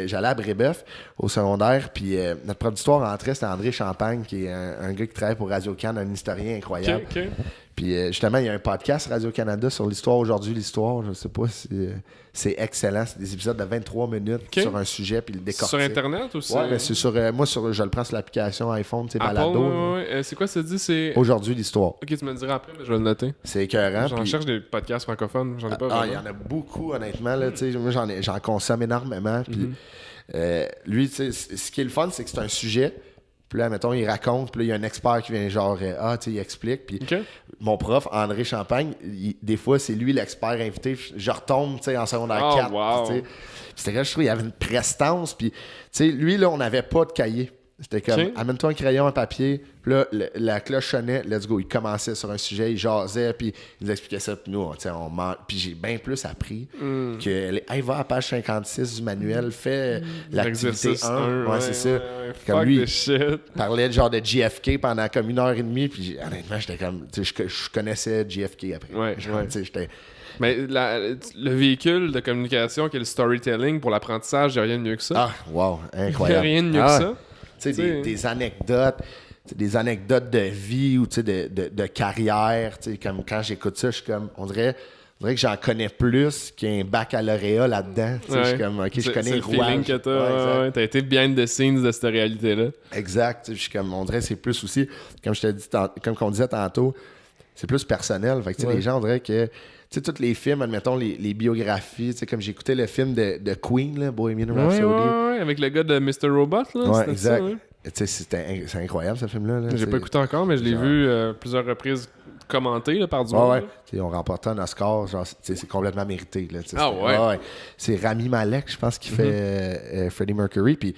Speaker 2: j'allais à Brébeuf au secondaire, puis notre prof d'histoire rentrait, c'était André Champagne, qui est un gars qui travaille pour Radio-Can, un historien incroyable. Puis justement, il y a un podcast Radio-Canada sur l'histoire aujourd'hui, l'histoire, je sais pas si c'est excellent, c'est des épisodes de 23 minutes sur un sujet, puis le décortique.
Speaker 1: Sur Internet aussi?
Speaker 2: Ouais, mais c'est sur, moi, je le prends sur l'application iPhone, tu sais, balado.
Speaker 1: C'est quoi ça dit? C'est...
Speaker 2: Aujourd'hui, l'histoire.
Speaker 1: Ok, tu me le diras après, mais je vais le noter.
Speaker 2: C'est écœurant.
Speaker 1: J'en cherche des podcasts francophones, j'en ai pas vraiment.
Speaker 2: Il y en a beaucoup, honnêtement, là, tu sais, moi, j'en consomme énormément, puis lui, tu sais, ce qui est le fun, c'est que c'est un sujet. Puis là, mettons, il raconte, puis là, il y a un expert qui vient genre, tu sais, il explique. Puis mon prof, André Champagne, des fois, c'est lui l'expert invité. Je retombe, tu sais, en secondaire 4.
Speaker 1: Wow.
Speaker 2: Puis c'était là, je trouve, il y avait une prestance. Puis, tu sais, lui, là, on n'avait pas de cahier. C'était comme, amène-toi un crayon, un papier. Puis là, la cloche sonnait, let's go. Il commençait sur un sujet, il jasait, puis il nous expliquait ça. Puis nous, on puis j'ai bien plus appris que, va à la page 56 du manuel, fais l'activité 1. Ouais, c'est ça. Comme lui, il parlait genre de JFK pendant comme 1h30, puis honnêtement, j'étais comme, tu sais, je connaissais JFK après. Tu sais, j'étais...
Speaker 1: Mais le véhicule de communication qui est le storytelling pour l'apprentissage, il n'y a rien de mieux que ça.
Speaker 2: Ah, wow, incroyable.
Speaker 1: Il n'y a rien de mieux que ça.
Speaker 2: Tu sais, des anecdotes, des anecdotes de vie ou de carrière. Comme quand j'écoute ça, je suis comme, on dirait que j'en connais plus qu'un baccalauréat là-dedans. Je suis comme, OK, je connais le
Speaker 1: feeling que t'as. T'as été behind the scenes de cette réalité-là.
Speaker 2: Exact. Je suis comme, on dirait que c'est plus aussi, comme je te dis, comme on disait tantôt, c'est plus personnel. Fait que les gens, on dirait que, tu sais, tous les films, admettons, les biographies, tu sais, comme j'écoutais le film de Queen, là, Bohemian Rhapsody.
Speaker 1: Ouais, avec le gars de Mr. Robot, là.
Speaker 2: Ouais, exact. Tu sais, c'est incroyable, ce film-là. Là.
Speaker 1: J'ai pas écouté encore, mais je l'ai vu plusieurs reprises commenté là, par du monde.
Speaker 2: Ils ont remporté un Oscar, genre, c'est complètement mérité. Là,
Speaker 1: ouais.
Speaker 2: C'est Rami Malek, je pense, qui fait Freddie Mercury. Puis,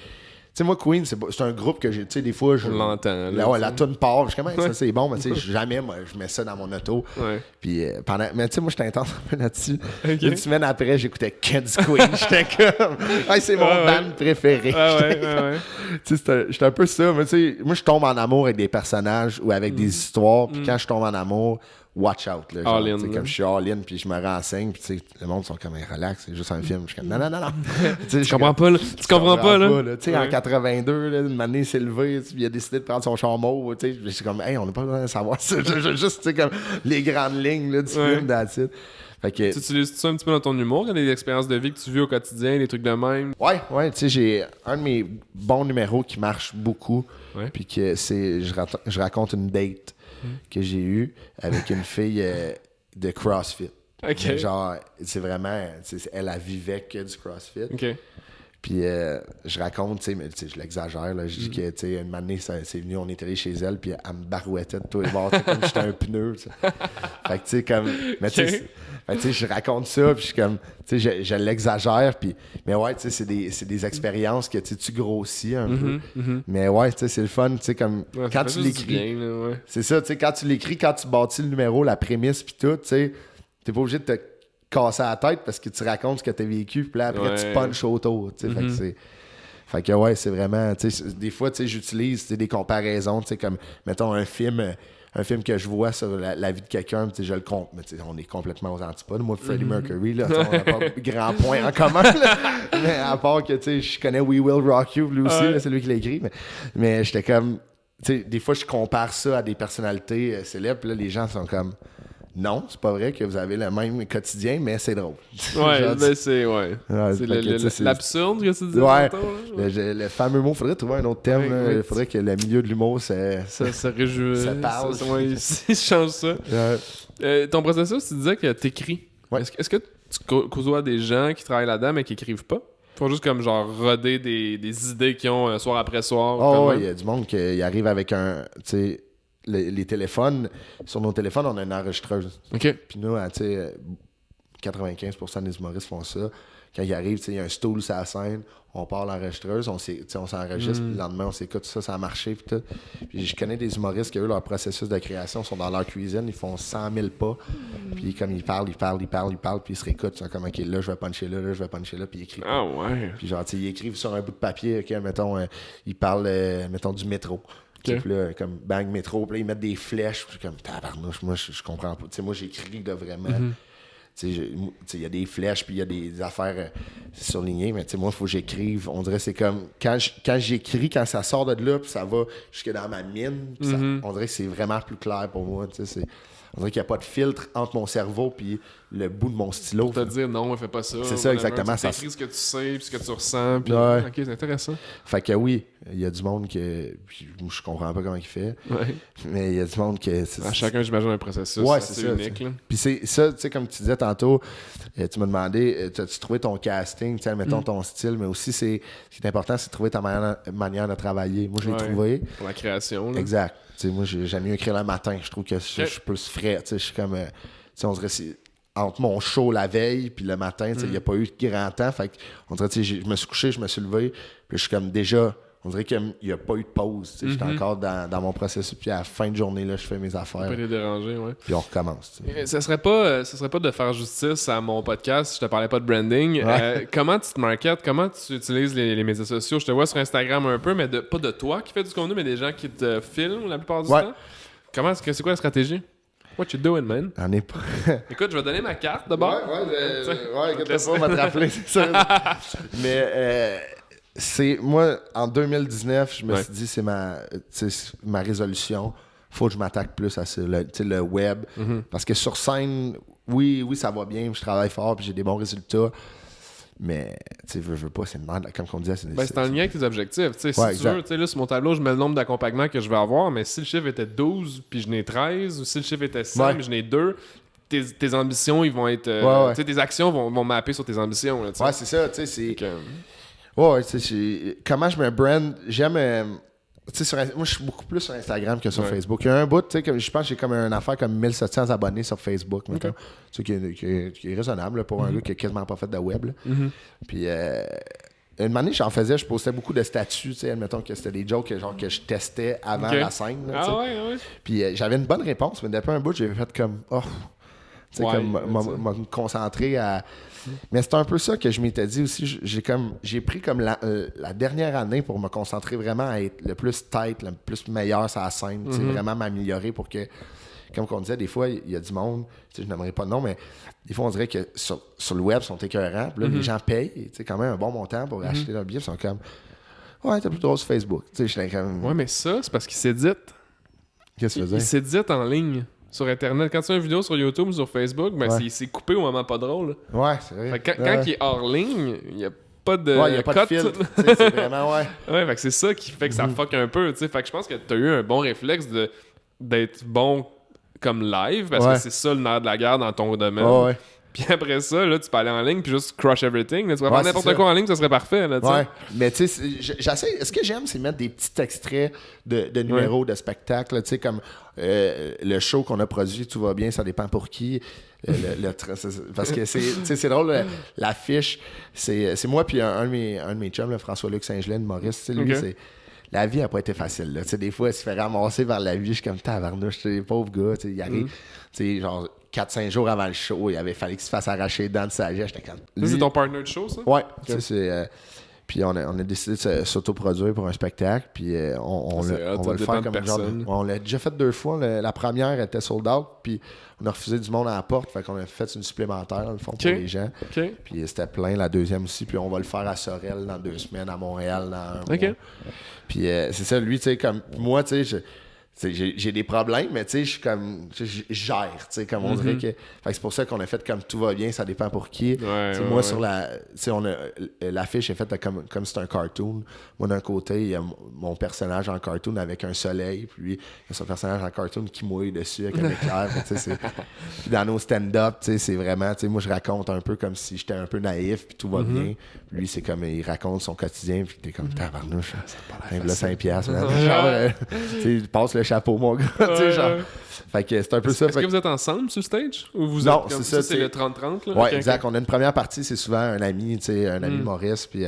Speaker 2: tu sais, moi, Queen, c'est un groupe que j'ai, tu sais, des fois, je
Speaker 1: l'entends.
Speaker 2: La toune part, je suis comme, ça c'est bon, mais tu sais, jamais, moi, je mets ça dans mon auto. Puis, mais tu sais, moi, j'étais intense un peu là-dessus. Une semaine après, j'écoutais Kids Queen. J'étais comme, c'est mon band préféré. Tu sais, j'étais un peu ça, mais tu sais, moi, je tombe en amour avec des personnages ou avec des histoires. Puis quand je tombe en amour, watch out. Là, genre, comme je suis all-in, puis je me renseigne, puis le monde sont comme relax, c'est juste un film. Je suis comme non.
Speaker 1: Tu comprends pas, là. Tu comprends pas, là.
Speaker 2: Tu sais, en 82, là, une année s'est levée, il a décidé de prendre son char mauve. Tu sais, je suis comme, on n'a pas besoin de savoir ça. Juste, tu sais, comme les grandes lignes là, du film, that's it. Fait que,
Speaker 1: tu utilises ça un petit peu dans ton humour, il y a des expériences de vie que tu vis au quotidien, des trucs de même.
Speaker 2: Ouais, tu sais, j'ai un de mes bons numéros qui marche beaucoup, puis que c'est, je raconte une date que j'ai eue avec une fille de CrossFit.
Speaker 1: OK.
Speaker 2: Genre, c'est vraiment, elle vivait que du CrossFit.
Speaker 1: OK.
Speaker 2: Puis je raconte, tu sais, je l'exagère, là, je dis que, tu sais, une année, c'est venu, on est allé chez elle, puis elle me barouettait de tous les bords, comme j'étais un pneu, tu sais. Fait que, tu sais, comme, mais tu sais, je raconte ça, puis je suis comme, tu sais, je l'exagère, puis, mais ouais, tu sais, c'est des expériences que, tu grossis un peu. Mais ouais, tu sais, c'est le fun, tu sais, comme, quand tu l'écris, c'est ça, tu sais, quand tu l'écris, quand tu bâtis le numéro, la prémisse, puis tout, tu sais, t'es pas obligé de te casser la tête parce que tu racontes ce que t'as vécu, puis là, après, tu punches autour, tu sais, fait que ouais, c'est vraiment, tu sais, des fois, tu sais, j'utilise des comparaisons, tu sais, comme, mettons, un film que je vois sur la vie de quelqu'un, tu sais, je le compte, mais tu sais, on est complètement aux antipodes. Moi, Freddie Mercury, là, on n'a pas grand point en commun, là. Mais à part que, tu sais, je connais We Will Rock You, lui aussi, là, c'est lui qui l'a écrit, mais j'étais comme, tu sais, des fois, je compare ça à des personnalités célèbres, puis là, les gens sont comme... Non, c'est pas vrai que vous avez le même quotidien, mais c'est drôle.
Speaker 1: Ouais, c'est l'absurde que tu dis.
Speaker 2: Ouais, le fameux mot, faudrait trouver un autre terme. Il faudrait que le milieu de l'humour, ça parle.
Speaker 1: Il change ça. Ton processus, tu disais que t'écris. Ouais. Est-ce que tu côtoies des gens qui travaillent là-dedans, mais qui écrivent pas? Ils font juste comme genre roder des idées qu'ils ont soir après soir.
Speaker 2: Il y a du monde qui arrive avec un... Tu sais, les téléphones, sur nos téléphones, on a une enregistreuse.
Speaker 1: OK.
Speaker 2: Puis nous, tu sais, 95% des humoristes font ça. Quand ils arrivent, il y a un stool sur la scène, on part l'enregistreuse, on s'enregistre, puis le lendemain, on s'écoute ça a marché, puis tout. Puis je connais des humoristes qui, eux, leur processus de création, sont dans leur cuisine, ils font 100 000 pas, puis comme ils parlent, puis ils se réécoutent, ils sont comme, OK, là, je vais puncher là, je vais puncher là, puis ils écrivent.
Speaker 1: Ah ouais.
Speaker 2: Puis genre, ils écrivent sur un bout de papier, OK, mettons, ils parlent, mettons, du métro. Okay. Puis là, comme bang métro, puis là, ils mettent des flèches, puis je suis comme, tabarnouche, moi, je comprends pas. Moi, j'écris là, vraiment. Il y a des flèches, puis il y a des affaires surlignées, mais moi, il faut que j'écrive. On dirait que c'est comme, quand j'écris, quand ça sort de là, puis ça va jusque dans ma mine, on dirait que c'est vraiment plus clair pour moi. On dirait qu'il n'y a pas de filtre entre mon cerveau puis le bout de mon stylo.
Speaker 1: Pour te dire non, fais pas ça.
Speaker 2: C'est ça, exactement.
Speaker 1: Tu écris ce que tu sais, puis ce que tu ressens. Puis...
Speaker 2: Ouais.
Speaker 1: OK, c'est intéressant.
Speaker 2: Fait que oui, il y a du monde que... Je comprends pas comment il fait.
Speaker 1: Ouais.
Speaker 2: Mais il y a du monde que...
Speaker 1: Chacun, j'imagine, un processus
Speaker 2: c'est ça,
Speaker 1: unique.
Speaker 2: Puis c'est ça, tu sais, comme tu disais tantôt, tu m'as demandé, as-tu trouvé ton casting, tu sais, mettons ton style, mais aussi, ce qui est important, c'est de trouver ta manière de travailler. Moi, je l'ai trouvé.
Speaker 1: Pour la création. Là.
Speaker 2: Exact. T'sais, moi, j'aime mieux écrire le matin. Je trouve que je suis plus frais. Je suis comme... on dirait c'est entre mon show la veille puis le matin, il n'y a pas eu de grand temps. Fait on dirait, je me suis couché, je me suis levé, puis je suis comme déjà... On dirait qu'il n'y a pas eu de pause. J'étais encore dans mon processus, puis à la fin de journée, là, je fais mes affaires.
Speaker 1: Pas les déranger, ouais.
Speaker 2: Puis on recommence.
Speaker 1: Ça serait pas de faire justice à mon podcast si je te parlais pas de branding. Ouais. Comment tu te marketes? Comment tu utilises les médias sociaux? Je te vois sur Instagram un peu, mais pas de toi qui fais du contenu, mais des gens qui te filment la plupart du temps. C'est quoi la stratégie? What you doing, man?
Speaker 2: On est pas...
Speaker 1: Écoute, je vais donner ma carte d'abord.
Speaker 2: Écoute, on va te rappeler, c'est ça. Mais... c'est moi en 2019 je me suis dit c'est ma résolution, faut que je m'attaque plus à ça, le web, parce que sur scène oui ça va bien, je travaille fort puis j'ai des bons résultats, mais tu sais veux pas, c'est une merde comme on disait,
Speaker 1: c'est en lien avec tes objectifs, tu sais, si tu veux, tu sais, là sur mon tableau je mets le nombre d'accompagnements que je vais avoir, mais si le chiffre était 12 puis je n'ai 13, ou si le chiffre était 100 puis je n'ai 2, tes ambitions ils vont être tu sais, tes actions vont mapper sur tes ambitions là,
Speaker 2: c'est ça, tu sais, c'est ouais, tu sais, comment je me brand, j'aime. Tu sais, moi, je suis beaucoup plus sur Instagram que sur Facebook. Il y a un bout, tu sais, je pense que j'ai comme une affaire comme 1700 abonnés sur Facebook, tu sais, qui est raisonnable là, pour un gars qui a quasiment pas fait de web. Puis, une année, je postais beaucoup de statuts, tu sais, admettons que c'était des jokes que je testais avant la scène. Là,
Speaker 1: ouais.
Speaker 2: Puis, j'avais une bonne réponse, mais depuis un bout, j'ai fait comme, tu sais, comme me concentrer à. Mais c'est un peu ça que je m'étais dit aussi. J'ai pris comme la dernière année pour me concentrer vraiment à être le plus tight, le plus meilleur sur la scène, vraiment m'améliorer pour que, comme on disait, des fois, il y a du monde, je n'aimerais pas de nom, mais des fois, on dirait que sur le web, ils sont écœurants. Puis là, les gens payent quand même un bon montant pour acheter leur billet. Ils sont comme, ouais, t'es plus drôle sur Facebook. Comme...
Speaker 1: Ouais, mais ça, c'est parce qu'ils s'éditent.
Speaker 2: Qu'est-ce que tu veux dire?
Speaker 1: Ils s'éditent en ligne. Sur Internet, quand tu as une vidéo sur YouTube ou sur Facebook, c'est coupé au moment pas drôle.
Speaker 2: Ouais, c'est vrai.
Speaker 1: Quand il est hors ligne, il n'y a pas de
Speaker 2: il n'y a pas de filtre. C'est vraiment,
Speaker 1: ouais, fait que c'est ça qui fait que ça fuck un peu. Fait que je pense que tu as eu un bon réflexe d'être bon comme live, parce que c'est ça le nerf de la guerre dans ton domaine.
Speaker 2: Ouais.
Speaker 1: Puis après ça, là, tu peux aller en ligne puis juste crush everything. Là, tu pourrais faire n'importe quoi en ligne, ça serait parfait. Là,
Speaker 2: ouais, mais tu sais, j'essaie. Ce que j'aime, c'est mettre des petits extraits de numéros de spectacles. Tu sais, comme le show qu'on a produit, Tout va bien, ça dépend pour qui. Parce que c'est drôle, l'affiche, c'est moi puis un de mes chums, François-Luc Saint-Gelais de Maurice. Lui, c'est. La vie n'a pas été facile. Là. Des fois, il se fait ramasser vers la vie. Je suis comme tabarnouche, pauvre gars. Il arrive, genre 4-5 jours avant le show, il avait fallu qu'il se fasse arracher les dents de sa geste.
Speaker 1: C'est ton partner de show, ça?
Speaker 2: Ouais. Okay. Puis on a décidé de s'autoproduire pour un spectacle. Puis on va le faire comme genre. On l'a déjà fait 2 fois. La première était sold out. Puis on a refusé du monde à la porte. Fait qu'on a fait une supplémentaire, dans le fond, pour les gens. Puis c'était plein la deuxième aussi. Puis on va le faire à Sorel dans 2 semaines, à Montréal dans un mois. Puis c'est ça, lui, tu sais, comme moi, tu sais, j'ai des problèmes, mais tu sais, je suis comme, je gère, tu sais, comme on dirait que. Fait que c'est pour ça qu'on a fait comme Tout va bien, ça dépend pour qui. Moi, sur la. Tu sais, l'affiche est faite comme c'est un cartoon. Moi, d'un côté, il y a mon personnage en cartoon avec un soleil, puis lui, il y a son personnage en cartoon qui mouille dessus avec un éclair. Puis dans nos stand-up, tu sais, c'est vraiment, tu sais, moi, je raconte un peu comme si j'étais un peu naïf, puis tout va bien. Lui, c'est comme, il raconte son quotidien, puis t'es comme, tabarnouche, là, 5$, man. Genre, tu sais, il passe le chapeau, mon gars. Tu sais, genre. Fait que c'est un peu ça.
Speaker 1: Est-ce que vous êtes ensemble sur stage? Ou vous
Speaker 2: non,
Speaker 1: êtes comme...
Speaker 2: c'est ça.
Speaker 1: C'est le 30-30, là?
Speaker 2: Ouais,
Speaker 1: okay,
Speaker 2: exact. On a une première partie, c'est souvent un ami, tu sais, un ami Maurice, puis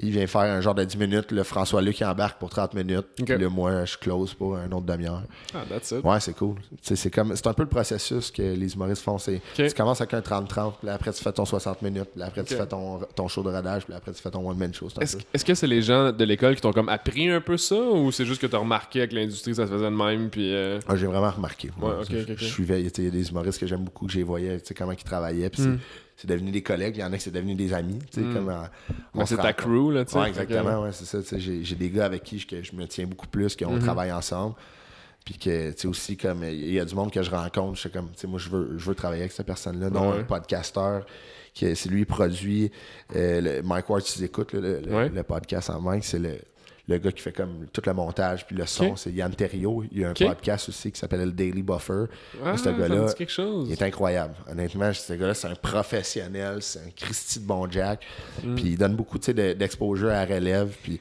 Speaker 2: il vient faire un genre de 10 minutes. Le François-Luc qui embarque pour 30 minutes. Puis là, moi, je close pour un autre demi-heure.
Speaker 1: Ah, that's it.
Speaker 2: Ouais, c'est cool. C'est un peu le processus que les humoristes font. Tu commences avec un 30-30, puis après tu fais ton 60 minutes, puis après tu fais ton show de rodage, puis après tu fais ton one-man show.
Speaker 1: Est-ce que c'est les gens de l'école qui t'ont comme appris un peu ça, ou c'est juste que t'as remarqué avec l'industrie ça se faisait de même, puis...
Speaker 2: Ah, j'ai vraiment remarqué.
Speaker 1: Je
Speaker 2: suivais, il y a des humoristes que j'aime beaucoup, que j'ai voyais, comment ils travaillaient, puis c'est devenu des collègues, il y en a qui c'est devenu des amis, comme
Speaker 1: c'est ta crew, là, tu sais.
Speaker 2: Ouais, exactement, ouais, c'est ça, j'ai des gars avec qui je me tiens beaucoup plus, qu'on travaille ensemble, puis que, tu sais, aussi, comme, il y a du monde que je rencontre, je suis comme, tu sais, moi, je veux travailler avec cette personne-là, non, un podcasteur, c'est lui qui produit, Mike Ward, tu écoutes, le podcast en Mike, c'est le gars qui fait comme tout le montage puis le son, c'est Yann Terriot. Il y a un podcast aussi qui s'appelle le Daily Buffer. Ce gars-là, il est incroyable. Honnêtement, ce gars-là, c'est un professionnel, c'est un Christy de bon Jack. Puis il donne beaucoup d'exposure à la relève. Puis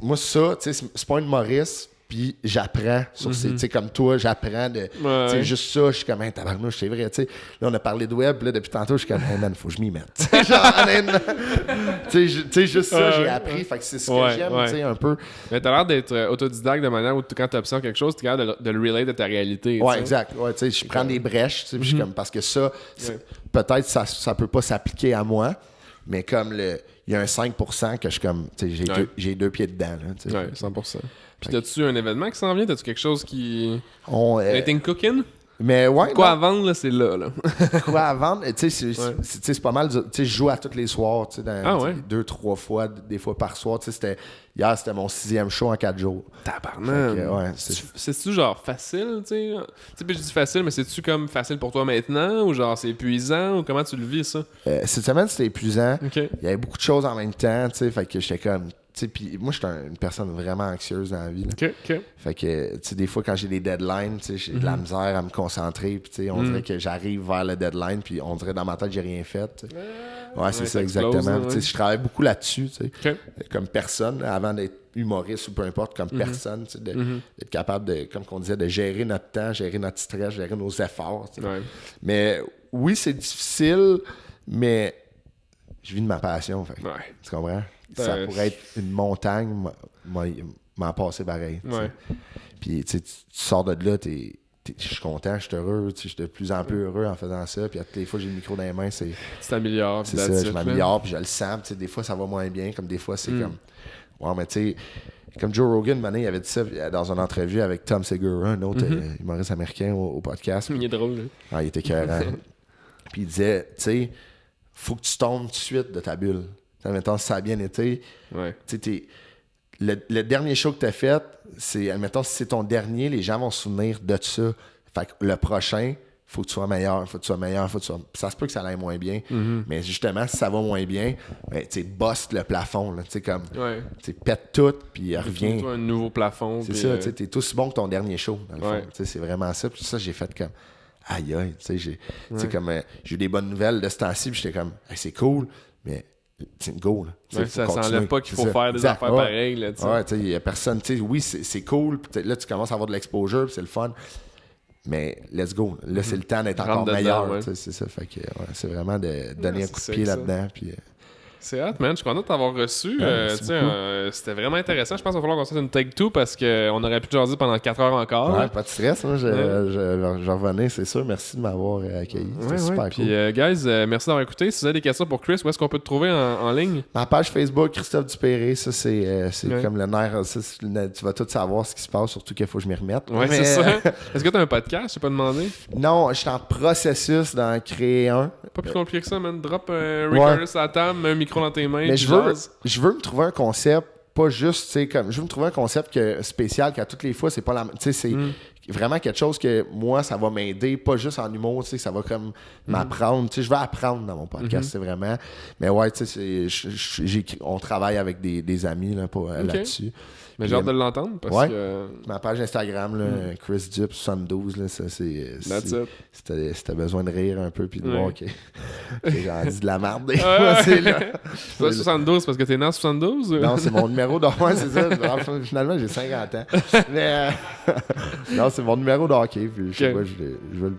Speaker 2: moi, ça, c'est pas un humoriste. Puis j'apprends sur ces, tu sais, comme toi, j'apprends de, tu sais, juste ça, je suis comme, tabarnouche, c'est vrai, tu sais. Là, on a parlé de web, là, depuis tantôt, je suis comme, man, faut que je m'y mette. Genre, tu sais, juste ça, j'ai appris, fait que c'est ce que j'aime, tu sais, un peu.
Speaker 1: Mais t'as l'air d'être autodidacte de manière où quand tu observes quelque chose, t'es capable de le relate de ta réalité.
Speaker 2: Ouais, exact. Ouais, tu sais, je prends des brèches, tu sais, puis je suis comme, parce que ça, peut-être ça peut pas s'appliquer à moi, mais comme il y a un 5% que je suis comme, tu sais, j'ai deux pieds dedans, là, tu sais.
Speaker 1: Ouais, 100%. Puis t'as-tu un événement qui s'en vient? T'as-tu quelque chose qui... Anything cooking?
Speaker 2: Mais ouais.
Speaker 1: Quoi à vendre, là, c'est là.
Speaker 2: Quoi à vendre? Tu sais, c'est pas mal. Tu sais, je joue à tous les soirs, tu sais, 2-3 fois, des fois par soir. Tu sais, hier, c'était mon 6e show en 4 jours.
Speaker 1: Tabarnak! C'est-tu genre facile, tu sais? Tu sais, puis je dis facile, mais c'est-tu comme facile pour toi maintenant? Ou genre c'est épuisant? Ou comment tu le vis, ça?
Speaker 2: Cette semaine, c'était épuisant. Il y avait beaucoup de choses en même temps, tu sais, fait que j'étais comme... Puis moi, je suis une personne vraiment anxieuse dans la vie. Fait que, tu sais, des fois, quand j'ai des deadlines, tu sais, j'ai de la misère à me concentrer. Puis, tu sais, on dirait que j'arrive vers le deadline, puis on dirait dans ma tête, j'ai rien fait. Ouais, c'est ça, exactement. Tu sais, je travaille beaucoup là-dessus, tu sais. Comme personne, avant d'être humoriste ou peu importe, comme personne, tu sais, d'être capable de, comme on disait, de gérer notre temps, gérer notre stress, gérer nos efforts. Tu sais. Mais oui, c'est difficile, mais je vis de ma passion. Fait, tu comprends? Ça pourrait être une montagne, m'en passer pareil. Puis tu sors de là, je suis content, je suis heureux, je suis de plus en plus heureux en faisant ça. Puis à toutes les fois, j'ai le micro dans les mains, c'est.
Speaker 1: Tu t'améliores.
Speaker 2: C'est ça, je m'améliore, puis je le sens. Des fois, ça va moins bien, comme des fois, c'est comme. Ouais, mais tu sais, comme Joe Rogan, maintenant, il avait dit ça dans une entrevue avec Tom Segura, un autre humoriste américain au podcast.
Speaker 1: Il est drôle, là.
Speaker 2: Il était écœurant. Puis il disait, tu sais, faut que tu tombes tout de suite de ta bulle. Admettons, si ça a bien été, le dernier show que tu as fait, c'est, admettons, si c'est ton dernier, les gens vont se souvenir de ça. Fait que le prochain, faut que tu sois meilleur, Ça se peut que ça aille moins bien, mais justement, si ça va moins bien, ben, tu bosse le plafond, là, tu sais, comme, tu pètes tout, puis reviens.
Speaker 1: Un nouveau plafond.
Speaker 2: C'est ça, tu sais, t'es aussi bon que ton dernier show, dans le fond. Tu sais, c'est vraiment ça. Puis ça, j'ai fait comme, aïe, tu sais, j'ai eu des bonnes nouvelles de ce temps-ci, puis j'étais comme, hey, c'est cool, mais c'est une go, là.
Speaker 1: Ça s'enlève pas qu'il faut faire des affaires pareilles, là,
Speaker 2: tu sais, il y a personne, tu sais, oui, c'est cool, puis là, tu commences à avoir de l'exposure, puis c'est le fun, mais let's go. Là, c'est le temps d'être encore meilleur, tu sais, c'est ça, fait que, c'est vraiment de donner un coup de pied là-dedans, puis...
Speaker 1: C'est hâte, man. Je suis content de t'avoir reçu. C'était vraiment intéressant. Je pense qu'il va falloir qu'on fasse une take two parce qu'on aurait pu te jaser pendant 4 heures encore.
Speaker 2: Ouais, pas de stress. Moi, je revenais, c'est sûr. Merci de m'avoir accueilli. C'était super cool.
Speaker 1: Puis, guys, merci d'avoir écouté. Si vous avez des questions pour Chris, où est-ce qu'on peut te trouver en ligne?
Speaker 2: Ma page Facebook, Christophe Dupéré. Ça, c'est comme le nerf. Tu vas tout savoir ce qui se passe, surtout qu'il faut que je m'y remette.
Speaker 1: Ouais, c'est ça. Est-ce que tu as un podcast? Je t'ai pas demandé.
Speaker 2: Non, je suis en processus d'en créer un.
Speaker 1: Pas plus compliqué que ça, man. Drop un recorder sur la table, un micro dans tes mains.
Speaker 2: Mais je veux me trouver un concept, pas juste, tu sais, comme. Je veux me trouver un concept spécial qu'à toutes les fois, c'est pas la. Tu sais, c'est vraiment quelque chose que moi, ça va m'aider, pas juste en humour, tu sais, ça va comme m'apprendre. Tu sais, je vais apprendre dans mon podcast, c'est vraiment. Mais ouais, tu sais, on travaille avec des amis là, là-dessus.
Speaker 1: Mais j'ai hâte de l'entendre parce que...
Speaker 2: Ma page Instagram, là, Chris Dup 72, là, ça c'est... Si t'as besoin de rire un peu puis de voir que j'en dis de la merde des fois, c'est là.
Speaker 1: C'est 72 parce que t'es né en 72?
Speaker 2: Non, c'est mon numéro de hockey, c'est ça. Finalement, j'ai 50 ans. Mais non, c'est mon numéro de hockey, puis je sais pas, je veux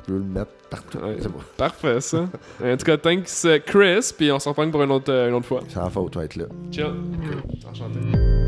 Speaker 2: le mettre partout.
Speaker 1: Ouais. Parfait, ça. En tout cas, thanks Chris, puis on se reprend pour une autre fois.
Speaker 2: C'est en faute, toi, être là.
Speaker 1: Ciao. Enchanté.